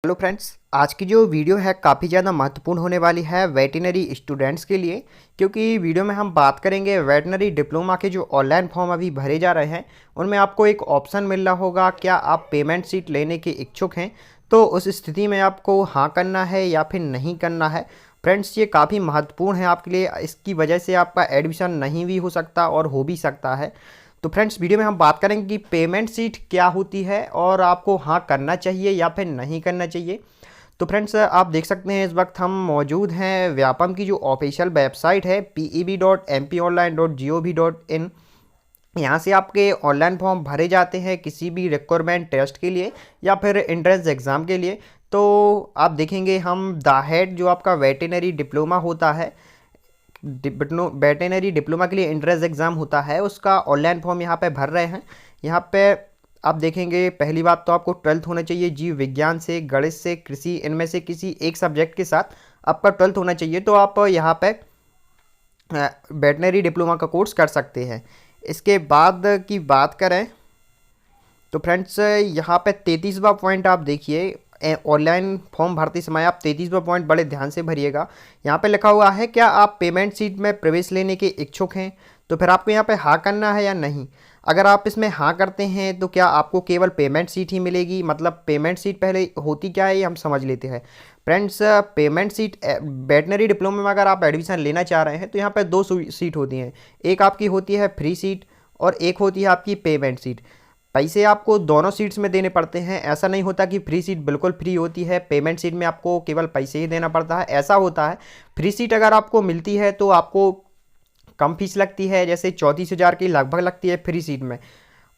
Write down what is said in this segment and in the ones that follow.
Hello friends, आज की जो वीडियो है काफ़ी ज़्यादा महत्वपूर्ण होने वाली है वेटनरी स्टूडेंट्स के लिए। क्योंकि वीडियो में हम बात करेंगे वेटनरी डिप्लोमा के जो ऑनलाइन फॉर्म अभी भरे जा रहे हैं उनमें आपको एक ऑप्शन मिल रहा होगा, क्या आप पेमेंट सीट लेने के इच्छुक हैं। तो उस स्थिति में आपको हाँ करना है या फिर नहीं करना है। फ्रेंड्स, ये काफ़ी महत्वपूर्ण है आपके लिए, इसकी वजह से आपका एडमिशन नहीं भी हो सकता और हो भी सकता है। तो फ्रेंड्स, वीडियो में हम बात करेंगे कि पेमेंट सीट क्या होती है और आपको हाँ करना चाहिए या फिर नहीं करना चाहिए। तो फ्रेंड्स, आप देख सकते हैं इस वक्त हम मौजूद हैं व्यापम की जो ऑफिशियल वेबसाइट है peb.mponline.gov.in। यहाँ से आपके ऑनलाइन फॉर्म भरे जाते हैं किसी भी रिक्वायरमेंट टेस्ट के लिए या फिर एंट्रेंस एग्ज़ाम के लिए। तो आप देखेंगे हम द हेड जो आपका वेटनरी डिप्लोमा होता है, वेटनरी डिप्लोमा के लिए एंट्रेंस एग्ज़ाम होता है, उसका ऑनलाइन फॉर्म यहाँ पे भर रहे हैं। यहाँ पे आप देखेंगे पहली बात तो आपको 12th होना चाहिए, जीव विज्ञान से, गणित से, कृषि, इनमें से किसी एक सब्जेक्ट के साथ आपका 12th होना चाहिए। तो आप यहाँ पे वेटनरी डिप्लोमा का कोर्स कर सकते हैं। इसके बाद की बात करें तो फ्रेंड्स, यहाँ पे 33वां पॉइंट आप देखिए, ऑनलाइन फॉर्म भरते समय आप 33वां पॉइंट बड़े ध्यान से भरिएगा। यहाँ पे लिखा हुआ है, क्या आप पेमेंट सीट में प्रवेश लेने के इच्छुक हैं। तो फिर आपको यहाँ पे हाँ करना है या नहीं। अगर आप इसमें हाँ करते हैं तो क्या आपको केवल पेमेंट सीट ही मिलेगी। मतलब पेमेंट सीट पहले होती क्या है ये हम समझ लेते हैं। Friends, payment seat veterinary diploma में अगर आप एडमिशन लेना चाह रहे हैं तो यहाँ पर दो सीट होती हैं। एक आपकी होती है फ्री सीट और एक होती है आपकी पेमेंट सीट। पैसे आपको दोनों सीट्स में देने पड़ते हैं। ऐसा नहीं होता कि फ्री सीट बिल्कुल फ्री होती है, पेमेंट सीट में आपको केवल पैसे ही देना पड़ता है, ऐसा होता है। फ्री सीट अगर आपको मिलती है तो आपको कम फीस लगती है, जैसे 34,000 की लगभग लगती है फ्री सीट में।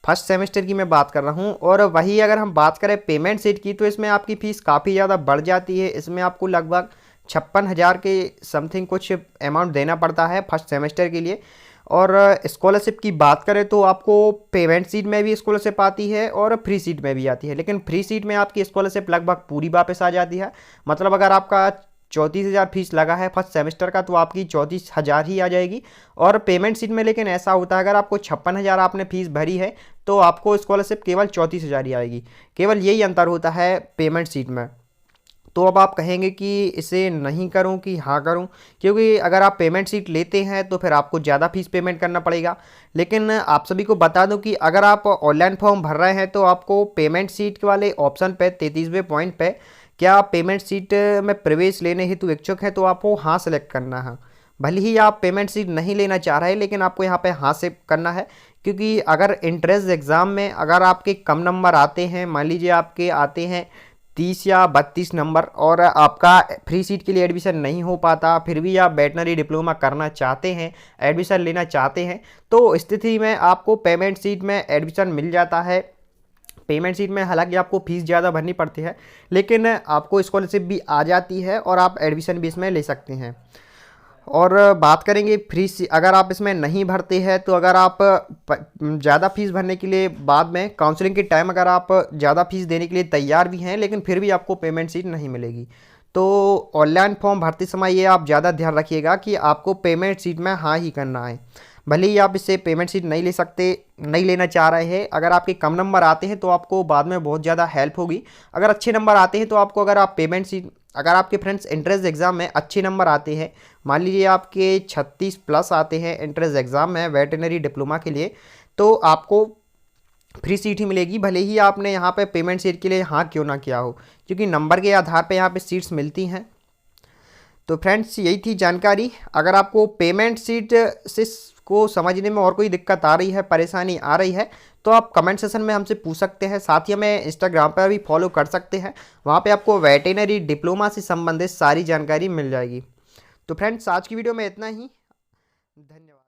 फर्स्ट सेमेस्टर की मैं बात कर रहा हूँ। और वही अगर हम बात करें पेमेंट सीट की तो इसमें आपकी फ़ीस काफ़ी ज़्यादा बढ़ जाती है। इसमें आपको लगभग 56,000 के समथिंग कुछ अमाउंट देना पड़ता है फर्स्ट सेमेस्टर के लिए। और स्कॉलरशिप की बात करें तो आपको पेमेंट सीट में भी स्कॉलरशिप आती है और फ्री सीट में भी आती है, लेकिन फ्री सीट में आपकी स्कॉलरशिप लगभग पूरी वापस आ जाती है। मतलब अगर आपका 34,000 फीस लगा है फर्स्ट सेमेस्टर का तो आपकी 34,000 ही आ जाएगी। और पेमेंट सीट में लेकिन ऐसा होता है, अगर आपको 56,000 आपने फीस भरी है तो आपको स्कॉलरशिप केवल 34,000 ही आएगी। केवल यही अंतर होता है पेमेंट सीट में। तो अब आप कहेंगे कि इसे नहीं करूं कि हाँ करूं, क्योंकि अगर आप पेमेंट सीट लेते हैं तो फिर आपको ज़्यादा फीस पेमेंट करना पड़ेगा। लेकिन आप सभी को बता दूं कि अगर आप ऑनलाइन फॉर्म भर रहे हैं तो आपको पेमेंट सीट वाले ऑप्शन पे 33वें पॉइंट पे, क्या आप पेमेंट सीट में प्रवेश लेने हेतु इच्छुक है, तो आपको हाँ सेलेक्ट करना है। भले ही आप पेमेंट सीट नहीं लेना चाह रहे हैं लेकिन आपको यहाँ पे हाँ से करना है। क्योंकि अगर एंट्रेंस एग्ज़ाम में अगर आपके कम नंबर आते हैं, मान लीजिए आपके आते हैं 30 या 32 नंबर और आपका फ्री सीट के लिए एडमिशन नहीं हो पाता, फिर भी आप वेटनरी डिप्लोमा करना चाहते हैं, एडमिशन लेना चाहते हैं, तो स्थिति में आपको पेमेंट सीट में एडमिशन मिल जाता है। पेमेंट सीट में हालांकि आपको फ़ीस ज़्यादा भरनी पड़ती है लेकिन आपको स्कॉलरशिप भी आ जाती है और आप एडमिशन भी इसमें ले सकते हैं। और बात करेंगे अगर आप इसमें नहीं भरते हैं तो अगर आप ज़्यादा फीस भरने के लिए बाद में काउंसलिंग के टाइम अगर आप ज़्यादा फीस देने के लिए तैयार भी हैं लेकिन फिर भी आपको पेमेंट सीट नहीं मिलेगी। तो ऑनलाइन फॉर्म भरते समय ये आप ज़्यादा ध्यान रखिएगा कि आपको पेमेंट सीट में हाँ ही करना है। भले ही आप इससे पेमेंट सीट नहीं ले सकते, नहीं लेना चाह रहे हैं, अगर आपके कम नंबर आते हैं तो आपको बाद में बहुत ज़्यादा हेल्प होगी। अगर अच्छे नंबर आते हैं तो आपको, अगर आप पेमेंट सीट, अगर आपके फ्रेंड्स एंट्रेंस एग्ज़ाम में अच्छे नंबर आते हैं, मान लीजिए आपके 36 प्लस आते हैं एंट्रेंस एग्ज़ाम में वेटनरी डिप्लोमा के लिए, तो आपको फ्री सीट ही मिलेगी, भले ही आपने यहाँ पे पेमेंट सीट के लिए हाँ क्यों ना किया हो, क्योंकि नंबर के आधार पे यहाँ पे सीट्स मिलती हैं। तो फ्रेंड्स, यही थी जानकारी। अगर आपको पेमेंट सीट से को समझने में और कोई दिक्कत आ रही है, परेशानी आ रही है, तो आप कमेंट सेशन में हमसे पूछ सकते हैं। साथ ही हमें इंस्टाग्राम पर भी फॉलो कर सकते हैं, वहाँ पे आपको वेटनरी डिप्लोमा से संबंधित सारी जानकारी मिल जाएगी। तो फ्रेंड्स, आज की वीडियो में इतना ही। धन्यवाद।